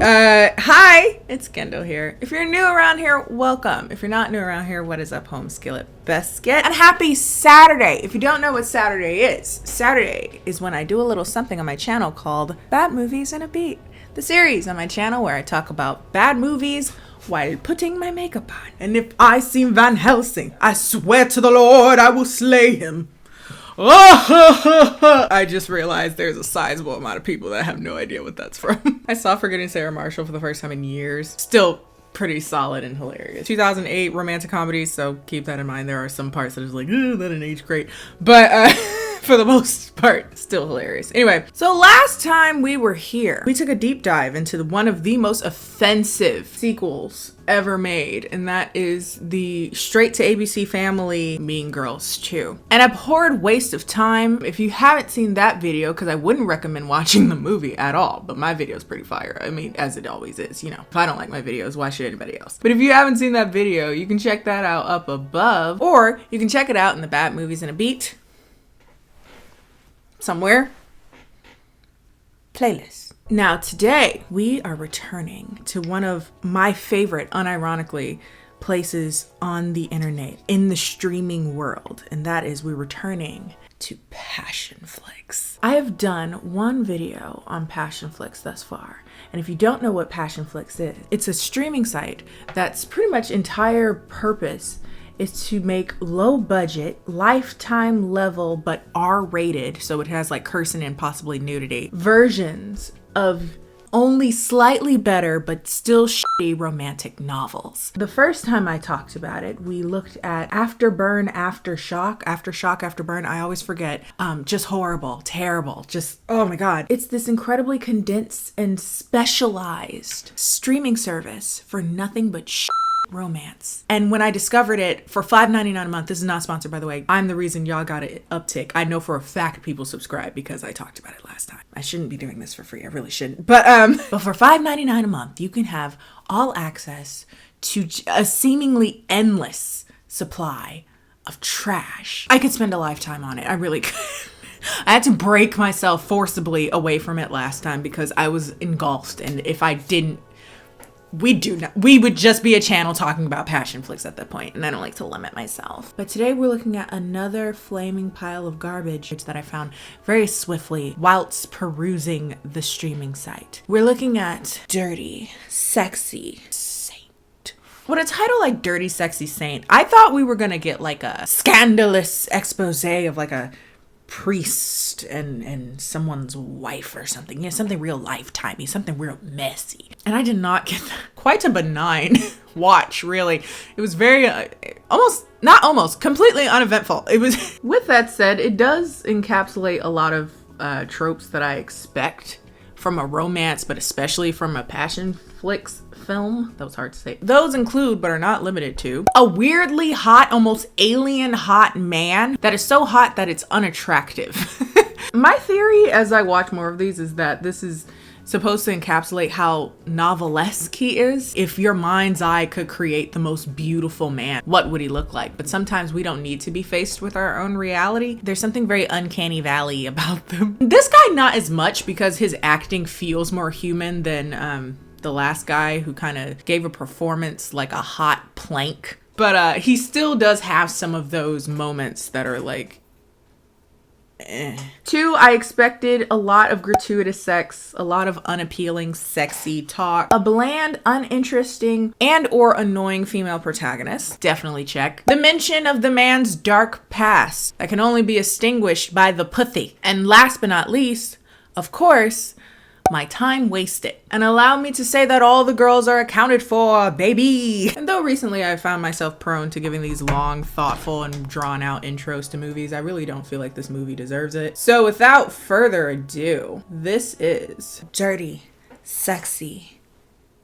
Hi, it's Kendall here. If you're new around here, welcome. If you're not new around here, what is up, home skillet biscuit? And happy Saturday. If you don't know what Saturday is when I do a little something on my channel called Bad Movies and a Beat. The series on my channel where I talk about bad movies while putting my makeup on. And if I see Van Helsing, I swear to the Lord I will slay him. I just realized there's a sizable amount of people that have no idea what that's from. I saw Forgetting Sarah Marshall for the first time in years. Still pretty solid and hilarious. 2008 romantic comedy, so keep that in mind. There are some parts that is like, that didn't age great. But for the most part, still hilarious. Anyway, so last time we were here, we took a deep dive into one of the most offensive sequels ever made, and that is the straight to ABC family Mean Girls 2. An abhorred waste of time. If you haven't seen that video, because I wouldn't recommend watching the movie at all, but my video is pretty fire. I mean, as it always is, you know. If I don't like my videos, why should anybody else? But if you haven't seen that video, you can check that out up above, or you can check it out in the Bad Movies and a Beat somewhere playlist. Now today we are returning to one of my favorite, unironically, places on the internet, in the streaming world, and that is we're returning to PASSIONFLIX'S. I have done one video on PASSIONFLIX'S thus far, and if you don't know what PASSIONFLIX'S is, it's a streaming site that's pretty much entire purpose is to make low budget, lifetime level, but R-rated, so it has like cursing and possibly nudity, versions of only slightly better but still shitty romantic novels. The first time I talked about it, we looked at Afterburn, Aftershock, Afterburn, I always forget. Just horrible, terrible, just, oh my God. It's this incredibly condensed and specialized streaming service for nothing but romance. And when I discovered it for $5.99 a month, this is not sponsored by the way, I'm the reason y'all got an uptick. I know for a fact people subscribe because I talked about it last time. I shouldn't be doing this for free, I really shouldn't. But for $5.99 a month, you can have all access to a seemingly endless supply of trash. I could spend a lifetime on it, I really could. I had to break myself forcibly away from it last time because I was engulfed, and if I didn't, we would just be a channel talking about PASSIONFLIX'S at that point, and I don't like to limit myself. But today we're looking at another flaming pile of garbage that I found very swiftly whilst perusing the streaming site. We're looking at Dirty Sexy Saint. With a title like Dirty Sexy Saint, I thought we were gonna get like a scandalous expose of like a priest and someone's wife or something, you know, something real lifetimey, something real messy. And I did not get that. Quite a benign watch, really. It was very completely uneventful. It was. With that said, it does encapsulate a lot of tropes that I expect from a romance, but especially from a PASSIONFLIX'S film. That was hard to say. Those include, but are not limited to, a weirdly hot, almost alien hot man that is so hot that it's unattractive. My theory as I watch more of these is that this is supposed to encapsulate how novelesque he is. If your mind's eye could create the most beautiful man, what would he look like? But sometimes we don't need to be faced with our own reality. There's something very uncanny valley about them. This guy, not as much, because his acting feels more human than the last guy who kind of gave a performance like a hot plank. But he still does have some of those moments that are like, Two, I expected a lot of gratuitous sex, a lot of unappealing, sexy talk, a bland, uninteresting, and or annoying female protagonist. Definitely check. The mention of the man's dark past that can only be extinguished by the pussy. And last but not least, of course, my time wasted. And allow me to say that all the girls are accounted for, baby. And though recently I found myself prone to giving these long, thoughtful, and drawn out intros to movies, I really don't feel like this movie deserves it. So without further ado, this is Dirty Sexy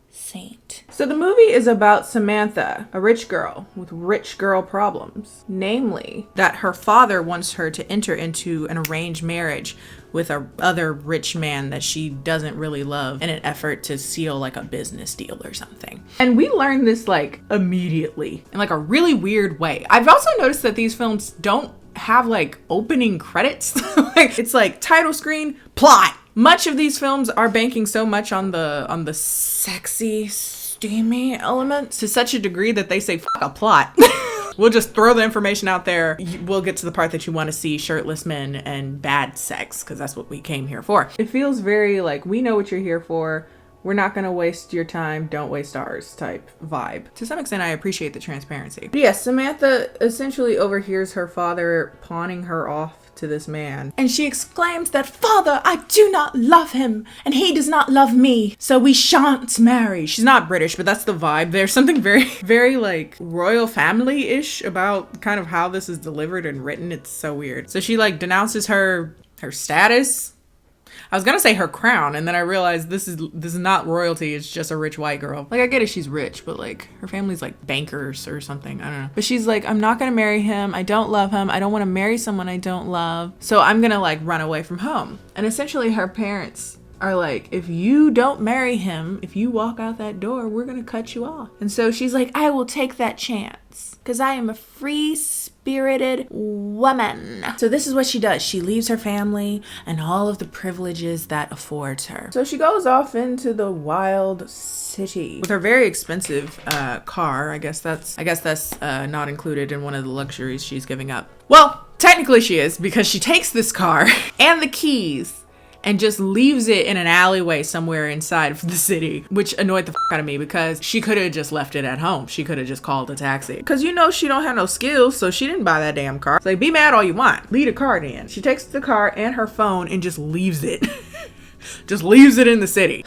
Saint. So the movie is about Samantha, a rich girl with rich girl problems. Namely, that her father wants her to enter into an arranged marriage with a other rich man that she doesn't really love in an effort to seal like a business deal or something. And we learned this like immediately in like a really weird way. I've also noticed that these films don't have like opening credits. Like, it's like title screen, plot, Much of these films are banking so much on the sexy, steamy elements to such a degree that they say, fuck a plot. We'll just throw the information out there. We'll get to the part that you want to see, shirtless men and bad sex, because that's what we came here for. It feels very like, we know what you're here for. We're not going to waste your time. Don't waste ours type vibe. To some extent, I appreciate the transparency. But yes, Samantha essentially overhears her father pawning her off to this man. And she exclaims that, "Father, I do not love him, and he does not love me, so we shan't marry." She's not British, but that's the vibe. There's something very, very like royal family-ish about kind of how this is delivered and written. It's so weird. So she like denounces her status. I was gonna say her crown, and then I realized this is not royalty. It's just a rich white girl. Like, I get it, she's rich, but like her family's like bankers or something. I don't know. But she's like, I'm not gonna marry him. I don't love him. I don't want to marry someone I don't love. So I'm gonna like run away from home. And essentially, her parents are like, if you don't marry him, if you walk out that door, we're gonna cut you off. And so she's like, I will take that chance because I am a free-spirited woman. So this is what she does. She leaves her family and all of the privileges that affords her. So she goes off into the wild city with her very expensive car. I guess that's not included in one of the luxuries she's giving up. Well, technically she is, because she takes this car and the keys and just leaves it in an alleyway somewhere inside of the city, which annoyed the out of me because she could have just left it at home. She could have just called a taxi. Because you know she don't have no skills, so she didn't buy that damn car. It's like, be mad all you want. Leave the car then. She takes the car and her phone and just leaves it. Just leaves it in the city.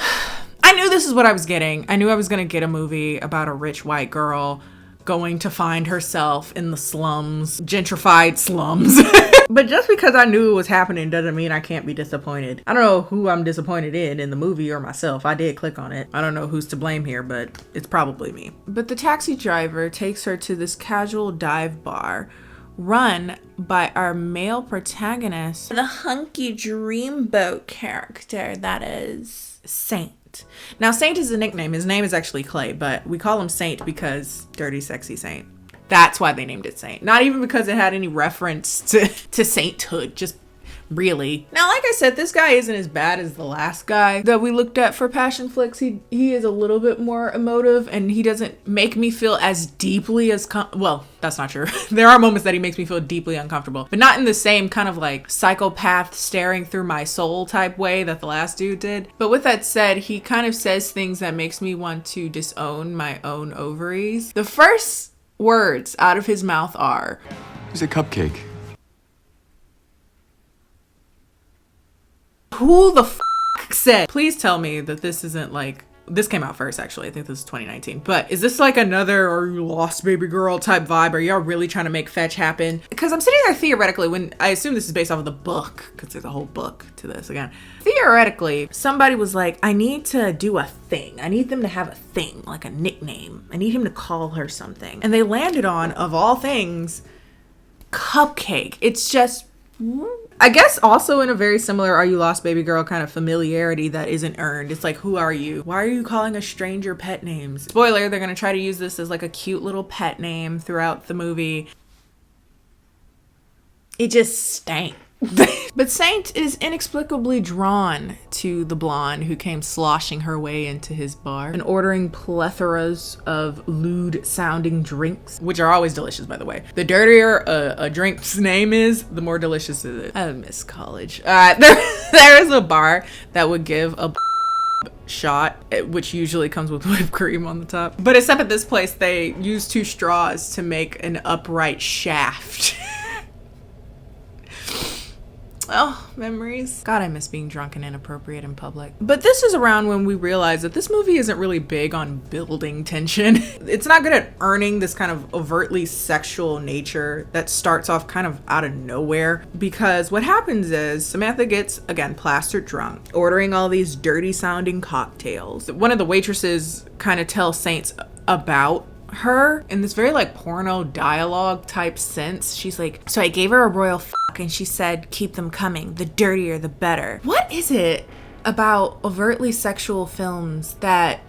I knew this is what I was getting. I knew I was gonna get a movie about a rich white girl going to find herself in the slums, gentrified slums. But just because I knew it was happening doesn't mean I can't be disappointed. I don't know who I'm disappointed in the movie or myself. I did click on it. I don't know who's to blame here, but it's probably me. But the taxi driver takes her to this casual dive bar run by our male protagonist, the hunky dreamboat character that is Saint. Now, Saint is a nickname. His name is actually Clay, but we call him Saint because dirty, sexy Saint. That's why they named it Saint. Not even because it had any reference to sainthood, just really. Now, like I said, this guy isn't as bad as the last guy that we looked at for Passion Flicks. He is a little bit more emotive, and he doesn't make me feel as deeply as well, that's not true. There are moments that he makes me feel deeply uncomfortable, but not in the same kind of like psychopath staring through my soul type way that the last dude did. But with that said, he kind of says things that makes me want to disown my own ovaries. The first words out of his mouth are, "Who's a cupcake?" Who the f said? Please tell me that this isn't like, this came out first actually. I think this is 2019. But is this like another "are you lost baby girl" type vibe? Are y'all really trying to make fetch happen? Because I'm sitting there theoretically, when I assume this is based off of the book, because there's a whole book to this again. Theoretically, somebody was like, I need to do a thing. I need them to have a thing, like a nickname. I need him to call her something. And they landed on, of all things, Cupcake. It's just, I guess also in a very similar "are you lost baby girl" kind of familiarity that isn't earned. It's like, who are you? Why are you calling a stranger pet names? Spoiler, they're gonna try to use this as like a cute little pet name throughout the movie. It just stank. But Saint is inexplicably drawn to the blonde who came sloshing her way into his bar and ordering plethoras of lewd sounding drinks, which are always delicious, by the way. The dirtier a drink's name is, the more delicious it is. I miss college. There is a bar that would give a shot, which usually comes with whipped cream on the top. But except at this place, they use 2 straws to make an upright shaft. Oh, memories. God, I miss being drunk and inappropriate in public. But this is around when we realized that this movie isn't really big on building tension. It's not good at earning this kind of overtly sexual nature that starts off kind of out of nowhere. Because what happens is Samantha gets, again, plastered drunk, ordering all these dirty sounding cocktails. One of the waitresses kind of tells Saints about her in this very like porno dialogue type sense. She's like, so I gave her a royal fuck and she said, keep them coming. The dirtier, the better. What is it about overtly sexual films that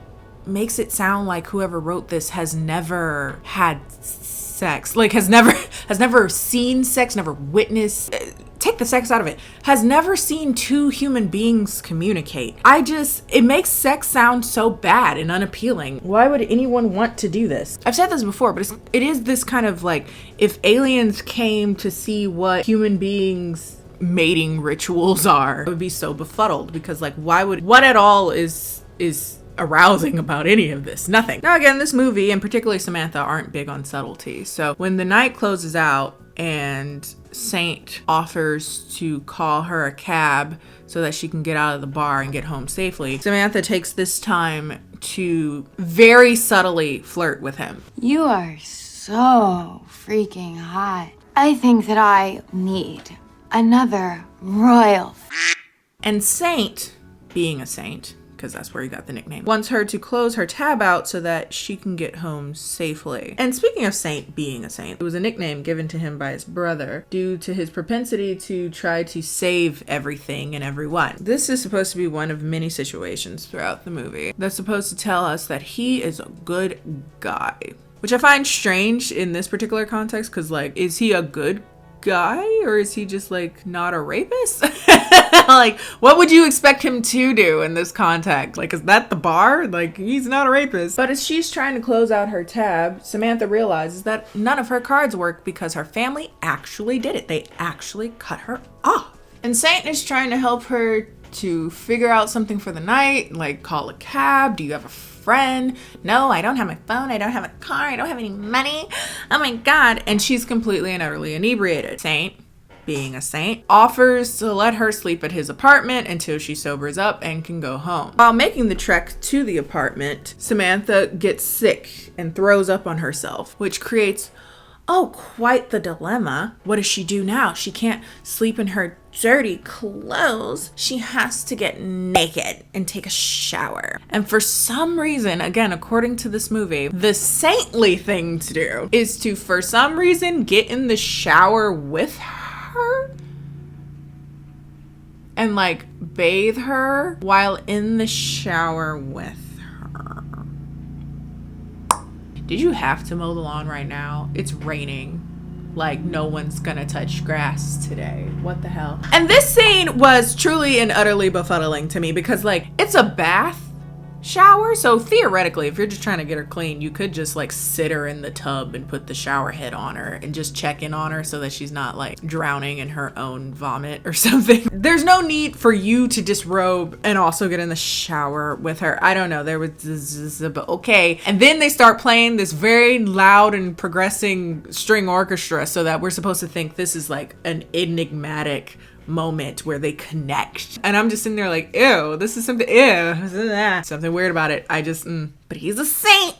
makes it sound like whoever wrote this has never had sex? Like has never seen sex, never witnessed. take the sex out of it, has never seen two human beings communicate. It makes sex sound so bad and unappealing. Why would anyone want to do this? I've said this before, but it is this kind of like, if aliens came to see what human beings mating rituals are, it would be so befuddled, because like, what at all is arousing about any of this? Nothing. Now again, this movie, and particularly Samantha, aren't big on subtlety. So when the night closes out and Saint offers to call her a cab so that she can get out of the bar and get home safely, Samantha takes this time to very subtly flirt with him. You are so freaking hot. I think that I need another royal. And Saint, being a saint, because that's where he got the nickname, wants her to close her tab out so that she can get home safely. And speaking of Saint being a saint, it was a nickname given to him by his brother due to his propensity to try to save everything and everyone. This is supposed to be one of many situations throughout the movie that's supposed to tell us that he is a good guy, which I find strange in this particular context, because like, is he a good guy or is he just like not a rapist? Like, what would you expect him to do in this context? Like, is that the bar? Like, he's not a rapist. But as she's trying to close out her tab, Samantha realizes that none of her cards work because her family actually did it. They actually cut her off. And Saint is trying to help her to figure out something for the night, like call a cab. Do you have a friend? No, I don't have my phone. I don't have a car. I don't have any money. Oh my God. And she's completely and utterly inebriated. Saint, being a saint, offers to let her sleep at his apartment until she sobers up and can go home. While making the trek to the apartment, Samantha gets sick and throws up on herself, which creates, quite the dilemma. What does she do now? She can't sleep in her dirty clothes. She has to get naked and take a shower. And for some reason, again, according to this movie, the saintly thing to do is to, for some reason, get in the shower with her and like bathe her while in the shower with her. Did you have to mow the lawn right now? It's raining. Like, no one's gonna touch grass today. What the hell? And this scene was truly and utterly befuddling to me, because like, it's a bath shower, so theoretically, if you're just trying to get her clean, you could just like sit her in the tub and put the shower head on her and just check in on her so that she's not like drowning in her own vomit or something. There's no need for you to disrobe and also get in the shower with her. I don't know, there was this, but okay. And then they start playing this very loud and progressing string orchestra so that we're supposed to think this is like an enigmatic moment where they connect, and I'm just sitting there like, ew, this is something, something weird about it. But he's a saint.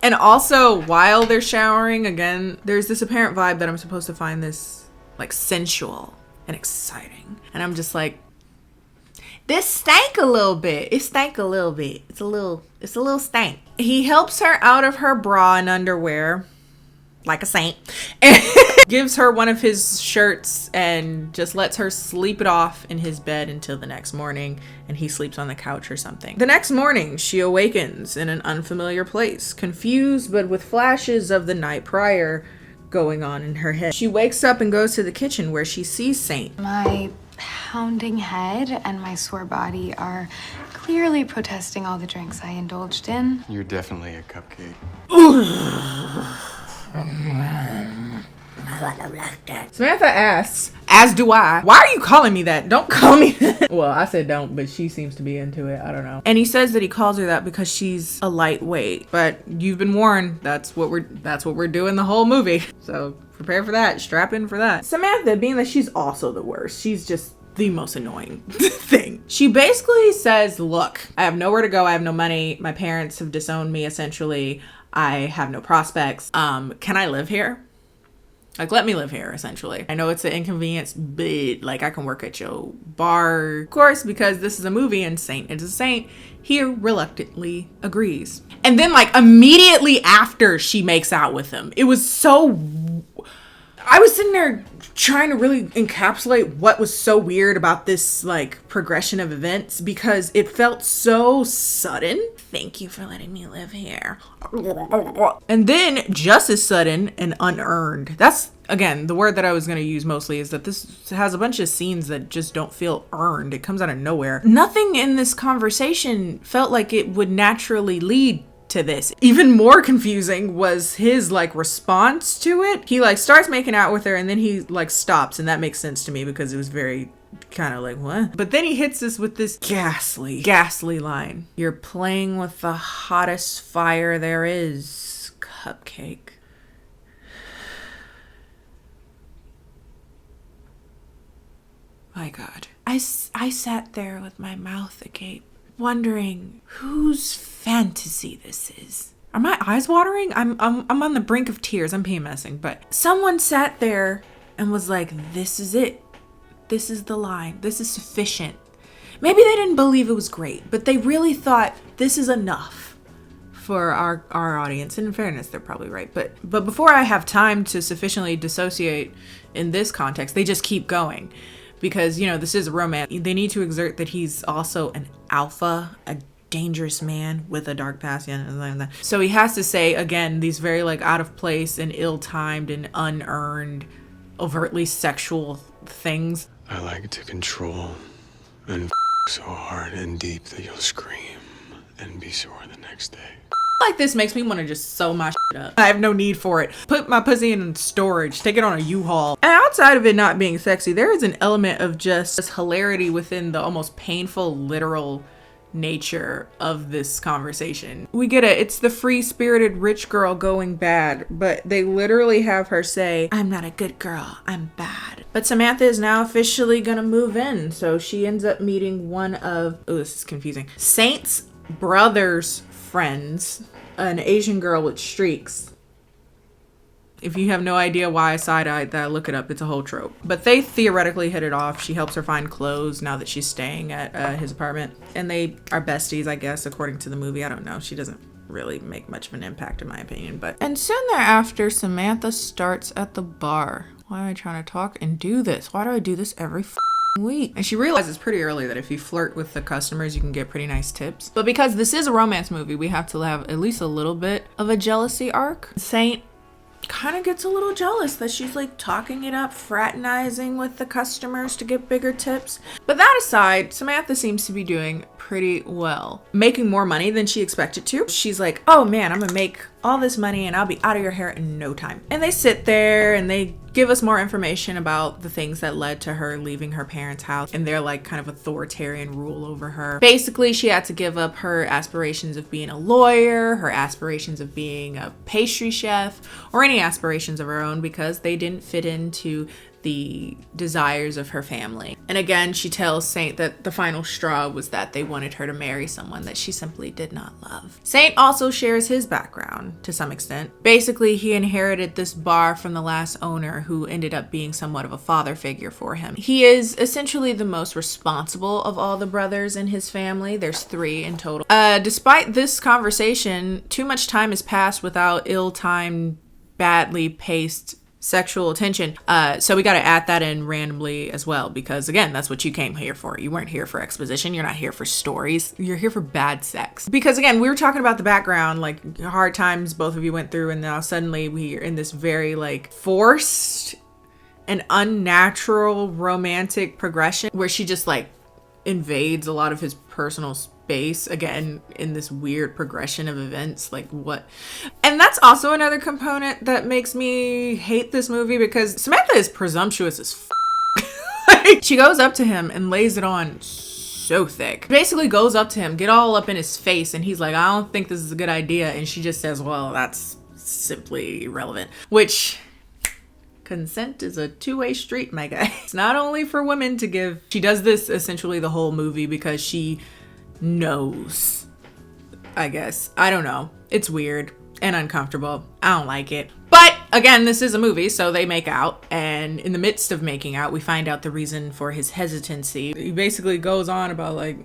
And also, while they're showering, again, there's this apparent vibe that I'm supposed to find this like sensual and exciting, and I'm just like, this stank a little bit. It stank a little bit. It's a little stank. He helps her out of her bra and underwear like a saint, and gives her one of his shirts and just lets her sleep it off in his bed until the next morning, and he sleeps on the couch or something. The next morning, she awakens in an unfamiliar place, confused but with flashes of the night prior going on in her head. She wakes up and goes to the kitchen where she sees Saint. My pounding head and my sore body are clearly protesting all the drinks I indulged in. You're definitely a cupcake. Samantha asks, as do I, why are you calling me that? Don't call me that. Well, I said don't, but she seems to be into it. I don't know. And he says that he calls her that because she's a lightweight. But you've been warned. That's what we're doing the whole movie. So prepare for that. Strap in for that. Samantha, being that she's also the worst, she's just the most annoying thing. She basically says, look, I have nowhere to go. I have no money. My parents have disowned me, essentially. I have no prospects. Can I live here? Like, let me live here, essentially. I know it's an inconvenience, but like, I can work at your bar. Of course, because this is a movie and Saint is a saint, he reluctantly agrees. And then like immediately after she makes out with him, it was so, I was sitting there trying to really encapsulate what was so weird about this like progression of events, because it felt so sudden. Thank you for letting me live here. And then just as sudden and unearned. That's, again, the word that I was going to use mostly, is that this has a bunch of scenes that just don't feel earned. It comes out of nowhere. Nothing in this conversation felt like it would naturally lead to this. Even more confusing was his like response to it. He like starts making out with her and then he like stops, and that makes sense to me because it was very kind of like, what? But then he hits us with this ghastly line. You're playing with the hottest fire there is, cupcake. My God. I sat there with my mouth agape, wondering whose fantasy this is. Are my eyes watering? I'm on the brink of tears. I'm PMSing, but someone sat there and was like, this is it. This is the line. This is sufficient. Maybe they didn't believe it was great, but they really thought this is enough for our audience. And in fairness, they're probably right. But before I have time to sufficiently dissociate in this context, they just keep going. Because, you know, this is a romance. They need to exert that he's also an alpha, a dangerous man with a dark past. So he has to say, again, these very like out of place and ill-timed and unearned, overtly sexual things. I like to control and so hard and deep that you'll scream and be sore the next day. Like this makes me want to just sew my shit up. I have no need for it. Put my pussy in storage, take it on a U-Haul. And outside of it not being sexy, there is an element of just hilarity within the almost painful, literal nature of this conversation. We get it. It's the free-spirited rich girl going bad, but they literally have her say, I'm not a good girl, I'm bad. But Samantha is now officially gonna move in, so she ends up meeting one of, oh, this is confusing, Saint's brother's friends, an Asian girl with streaks. If you have no idea why I side-eyed that, look it up. It's a whole trope. But they theoretically hit it off. She helps her find clothes now that she's staying at his apartment. And they are besties, I guess, according to the movie. I don't know. She doesn't really make much of an impact in my opinion. And soon thereafter, Samantha starts at the bar. Why am I trying to talk and do this? Why do I do this every week? And she realizes pretty early that if you flirt with the customers, you can get pretty nice tips. But because this is a romance movie, we have to have at least a little bit of a jealousy arc. Saint kind of gets a little jealous that she's like talking it up, fraternizing with the customers to get bigger tips. But that aside, Samantha seems to be doing pretty well, making more money than she expected to. She's like, oh man, I'm gonna make all this money and I'll be out of your hair in no time. And they sit there and they give us more information about the things that led to her leaving her parents' house and their like kind of authoritarian rule over her. Basically, she had to give up her aspirations of being a lawyer, her aspirations of being a pastry chef, or any aspirations of her own because they didn't fit into the desires of her family. And again, she tells Saint that the final straw was that they wanted her to marry someone that she simply did not love. Saint also shares his background to some extent. Basically, he inherited this bar from the last owner who ended up being somewhat of a father figure for him. He is essentially the most responsible of all the brothers in his family. There's 3 in total. Despite this conversation, too much time has passed without ill-timed, badly paced sexual attention. So we got to add that in randomly as well, because again, that's what you came here for. You weren't here for exposition. You're not here for stories. You're here for bad sex. Because again, we were talking about the background, like hard times both of you went through, and now suddenly we are in this very like forced and unnatural romantic progression where she just like invades a lot of his personal space again in this weird progression of events. Like what? And that's also another component that makes me hate this movie, because Samantha is presumptuous as like, she goes up to him and lays it on so thick. Basically goes up to him, get all up in his face, and he's like, I don't think this is a good idea. And she just says, well, that's simply irrelevant. Which, consent is a two-way street, my guy. It's not only for women to give. She does this essentially the whole movie because she knows, I guess. I don't know. It's weird and uncomfortable. I don't like it. But again, this is a movie, so they make out. And in the midst of making out, we find out the reason for his hesitancy. He basically goes on about like,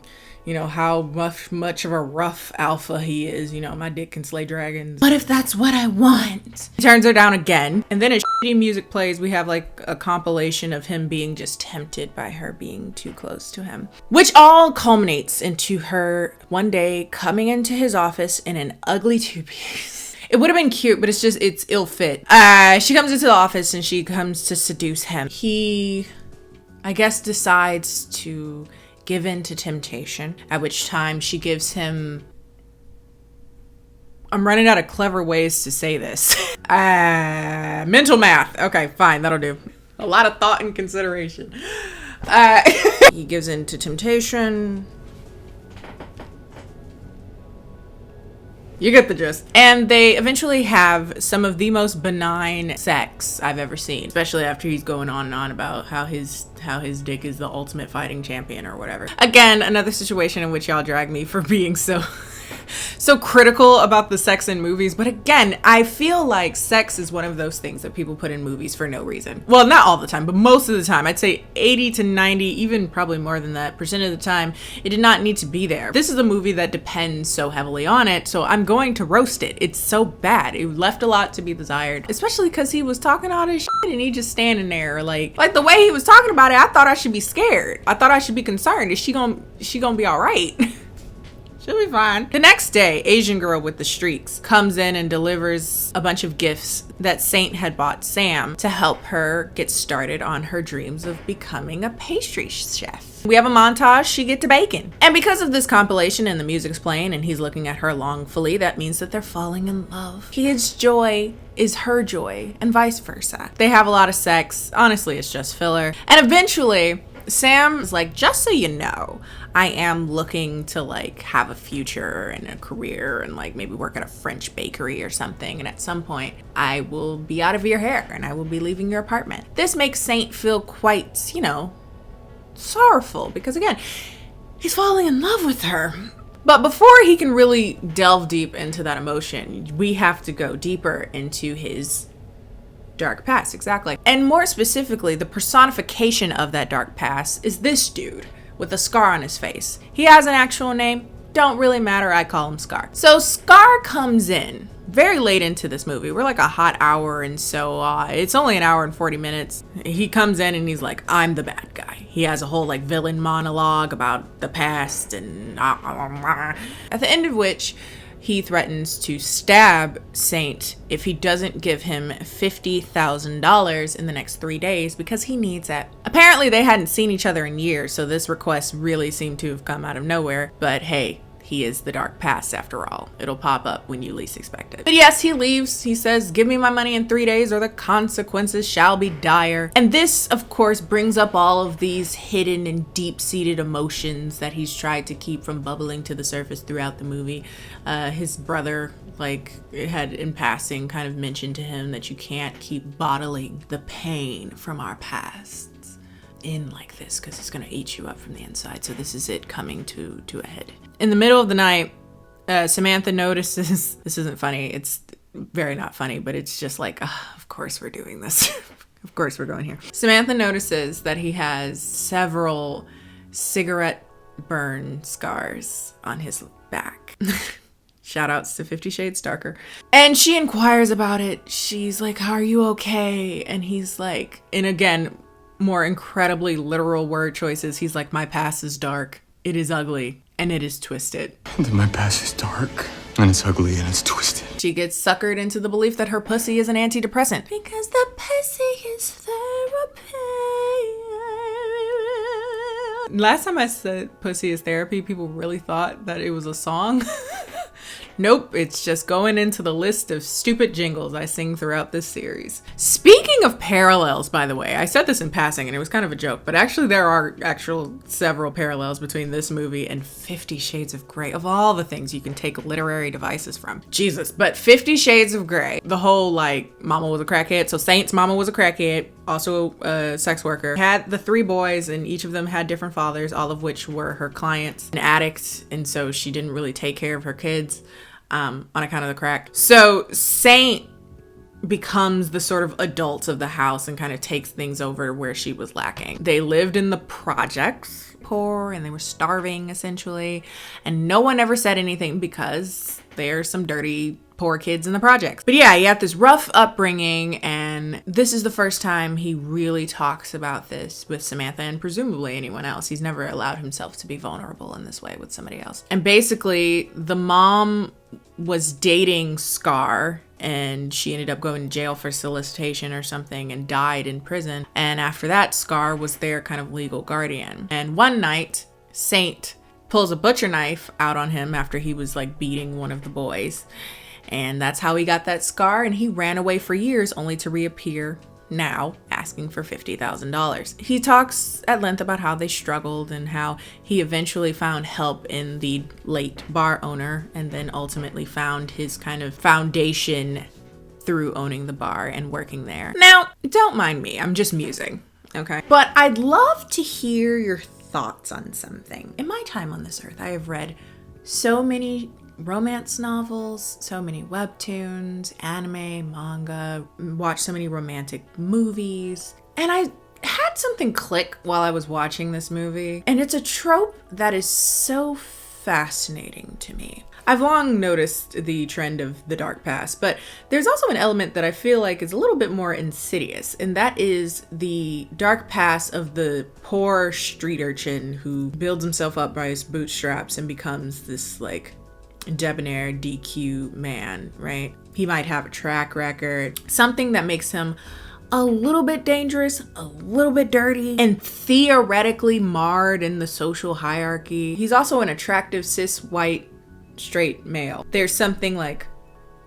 you know, how much of a rough alpha he is. You know, my dick can slay dragons. But if that's what I want. He turns her down again. And then as shitty music plays, we have like a compilation of him being just tempted by her being too close to him. Which all culminates into her one day coming into his office in an ugly two-piece. It would have been cute, but it's ill fit. She comes into the office and she comes to seduce him. He, I guess, decides to give in to temptation, at which time she gives him... I'm running out of clever ways to say this. Mental math. Okay, fine, that'll do. A lot of thought and consideration. He gives in to temptation. You get the gist. And they eventually have some of the most benign sex I've ever seen, especially after he's going on and on about how his dick is the ultimate fighting champion or whatever. Again, another situation in which y'all drag me for being so critical about the sex in movies. But again, I feel like sex is one of those things that people put in movies for no reason. Well, not all the time, but most of the time. I'd say 80 to 90, even probably more than that % of the time, it did not need to be there. This is a movie that depends so heavily on it, so I'm going to roast it. It's so bad. It left a lot to be desired, especially because he was talking all this shit and he just standing there like the way he was talking about it, I thought I should be scared. I thought I should be concerned. Is she gonna be all right? She'll be fine. The next day, Asian girl with the streaks comes in and delivers a bunch of gifts that Saint had bought Sam to help her get started on her dreams of becoming a pastry chef. We have a montage, she get to baking. And because of this compilation and the music's playing and he's looking at her longfully, that means that they're falling in love. His joy is her joy and vice versa. They have a lot of sex. Honestly, it's just filler. And eventually, Sam is like, just so you know, I am looking to like have a future and a career and like maybe work at a French bakery or something. And at some point I will be out of your hair and I will be leaving your apartment. This makes Saint feel quite, you know, sorrowful because again, he's falling in love with her. But before he can really delve deep into that emotion, we have to go deeper into his dark past. Exactly. And more specifically, the personification of that dark past is this dude with a scar on his face. He has an actual name. Don't really matter. I call him Scar. So Scar comes in very late into this movie. We're like a hot hour, and so it's only an hour and 40 minutes. He comes in and he's like, I'm the bad guy. He has a whole like villain monologue about the past and at the end of which he threatens to stab Saint if he doesn't give him $50,000 in the next 3 days because he needs it. Apparently they hadn't seen each other in years, so this request really seemed to have come out of nowhere. But hey, he is the dark past after all. It'll pop up when you least expect it. But yes, he leaves. He says, give me my money in 3 days or the consequences shall be dire. And this, of course, brings up all of these hidden and deep-seated emotions that he's tried to keep from bubbling to the surface throughout the movie. His brother, like, had in passing kind of mentioned to him that you can't keep bottling the pain from our pasts in like this because it's going to eat you up from the inside. So this is it coming to a head. In the middle of the night, Samantha notices, this isn't funny, it's very not funny, but it's just like, of course we're doing this. Of course we're going here. Samantha notices that he has several cigarette burn scars on his back. Shout outs to 50 Shades Darker. And she inquires about it. She's like, are you okay? And he's like, and again, more incredibly literal word choices. He's like, my past is dark. It is ugly. And it is twisted. My past is dark, and it's ugly, and it's twisted. She gets suckered into the belief that her pussy is an antidepressant. Because the pussy is therapy. Last time I said pussy is therapy, people really thought that it was a song. Nope, it's just going into the list of stupid jingles I sing throughout this series. Speaking of parallels, by the way, I said this in passing and it was kind of a joke, but actually there are several parallels between this movie and 50 Shades of Grey. Of all the things you can take literary devices from. Jesus, but 50 Shades of Grey, the whole like mama was a crackhead, so Saint's mama was a crackhead, also a sex worker, had the 3 boys and each of them had different fathers, all of which were her clients, an addict, and so she didn't really take care of her kids on account of the crack. So Saint becomes the sort of adult of the house and kind of takes things over where she was lacking. They lived in the projects, poor, and they were starving essentially, and no one ever said anything because there's some dirty poor kids in the projects. But yeah, he had this rough upbringing, and this is the first time he really talks about this with Samantha and presumably anyone else. He's never allowed himself to be vulnerable in this way with somebody else. And basically, the mom was dating Scar, and she ended up going to jail for solicitation or something and died in prison. And after that, Scar was their kind of legal guardian. And one night, Saint pulls a butcher knife out on him after he was like beating one of the boys. And that's how he got that scar, and he ran away for years only to reappear now asking for $50,000. He talks at length about how they struggled and how he eventually found help in the late bar owner and then ultimately found his kind of foundation through owning the bar and working there. Now, don't mind me, I'm just musing, okay? But I'd love to hear your thoughts on something. In my time on this earth, I have read so many romance novels, so many webtoons, anime, manga, watched so many romantic movies, and I had something click while I was watching this movie, and it's a trope that is so fascinating to me. I've long noticed the trend of the dark past, but there's also an element that I feel like is a little bit more insidious, and that is the dark past of the poor street urchin who builds himself up by his bootstraps and becomes this like debonair DQ man, right? He might have a track record, something that makes him a little bit dangerous, a little bit dirty, and theoretically marred in the social hierarchy. He's also an attractive cis white straight male. There's something like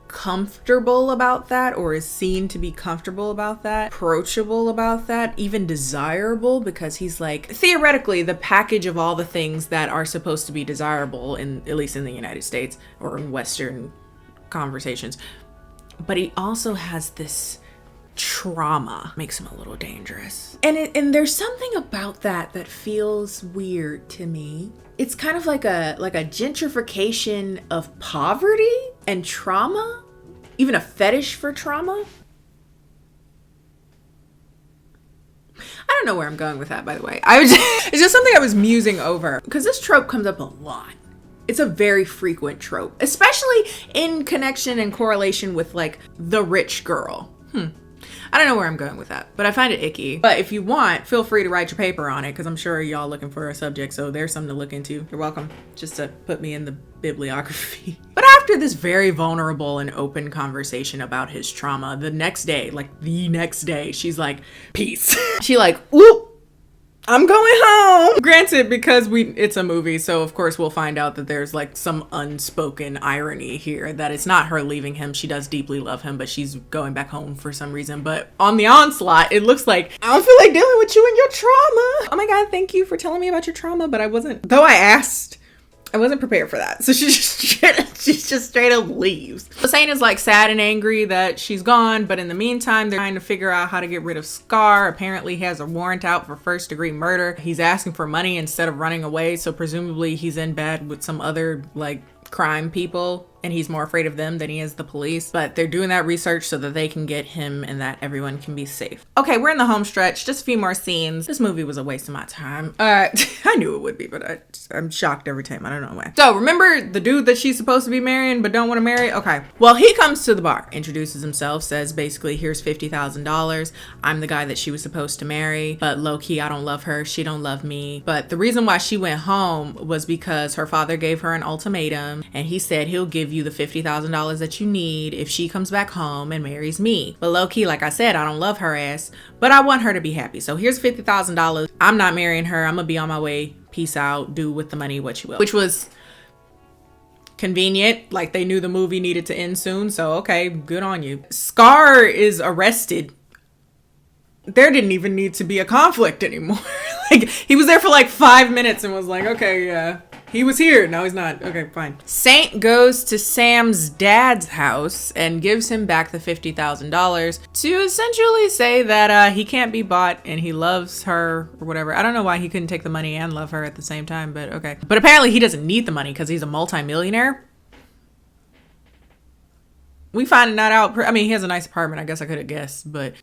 comfortable about that, or is seen to be comfortable about that, approachable about that, even desirable, because he's like theoretically the package of all the things that are supposed to be desirable in, at least in the United States or in Western conversations. But he also has this trauma, makes him a little dangerous. And there's something about that that feels weird to me. It's kind of like a gentrification of poverty and trauma, even a fetish for trauma. I don't know where I'm going with that, by the way. It's just something I was musing over, because this trope comes up a lot. It's a very frequent trope, especially in connection and correlation with like the rich girl. I don't know where I'm going with that, but I find it icky. But if you want, feel free to write your paper on it, because I'm sure y'all looking for a subject, so there's something to look into. You're welcome, just to put me in the bibliography. But after this very vulnerable and open conversation about his trauma, the next day, she's like, peace. She like, whoop, I'm going home. Granted, because it's a movie, so of course we'll find out that there's like some unspoken irony here, that it's not her leaving him. She does deeply love him, but she's going back home for some reason. But on the onslaught, it looks like, I don't feel like dealing with you and your trauma. Oh my God, thank you for telling me about your trauma, but I wasn't prepared for that. So she just straight up leaves. Saint is like sad and angry that she's gone, but in the meantime, they're trying to figure out how to get rid of Scar. Apparently he has a warrant out for first-degree murder. He's asking for money instead of running away, so presumably he's in bed with some other like crime people, and he's more afraid of them than he is the police. But they're doing that research so that they can get him and that everyone can be safe. Okay, we're in the home stretch, just a few more scenes. This movie was a waste of my time. I knew it would be, but I'm shocked every time. I don't know why. So remember the dude that she's supposed to be marrying but don't want to marry? Okay, well, he comes to the bar, introduces himself, says basically, here's $50,000. I'm the guy that she was supposed to marry, but low-key, I don't love her. She don't love me. But the reason why she went home was because her father gave her an ultimatum, and he said he'll give you the $50,000 that you need if she comes back home and marries me. But low-key, like I said, I don't love her ass, but I want her to be happy. So here's $50,000. I'm not marrying her. I'm gonna be on my way. Peace out. Do with the money what you will. Which was convenient. Like, they knew the movie needed to end soon, so okay, good on you. Scar is arrested. There didn't even need to be a conflict anymore. Like, he was there for like 5 minutes and was like, okay, yeah. He was here. No, he's not. Okay, fine. Saint goes to Sam's dad's house and gives him back the $50,000 to essentially say that he can't be bought and he loves her or whatever. I don't know why he couldn't take the money and love her at the same time, but okay. But apparently he doesn't need the money because he's a multimillionaire. We finding that out. I mean, he has a nice apartment. I guess I could have guessed, but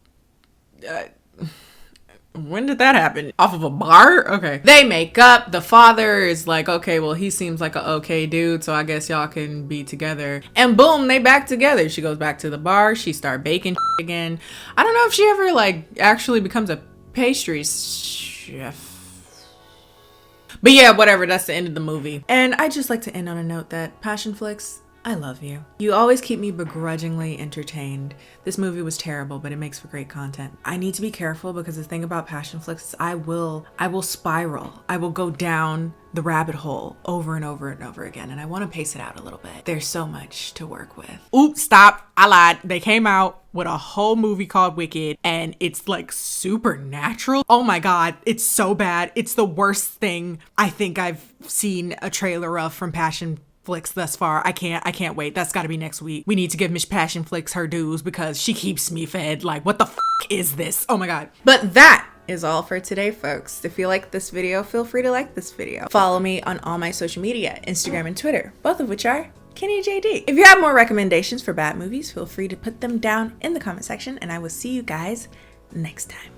when did that happen? Off of a bar? Okay. They make up. The father is like, okay, well, he seems like a okay dude, so I guess y'all can be together. And boom, they back together. She goes back to the bar. She start baking again. I don't know if she ever like actually becomes a pastry chef. But yeah, whatever. That's the end of the movie. And I just like to end on a note that Passion Flicks, I love you. You always keep me begrudgingly entertained. This movie was terrible, but it makes for great content. I need to be careful because the thing about Passion Flicks is I will spiral. I will go down the rabbit hole over and over and over again. And I want to pace it out a little bit. There's so much to work with. Oops, stop. I lied. They came out with a whole movie called Wicked and it's like supernatural. Oh my God. It's so bad. It's the worst thing I think I've seen a trailer of from Passion Flicks thus far. I can't wait. That's got to be next week. We need to give Miss Passion Flicks her dues because she keeps me fed. Like, what the f is this? Oh my God. But that is all for today, folks. If you like this video, feel free to like this video. Follow me on all my social media, Instagram and Twitter, both of which are KennieJD. If you have more recommendations for bad movies, feel free to put them down in the comment section and I will see you guys next time.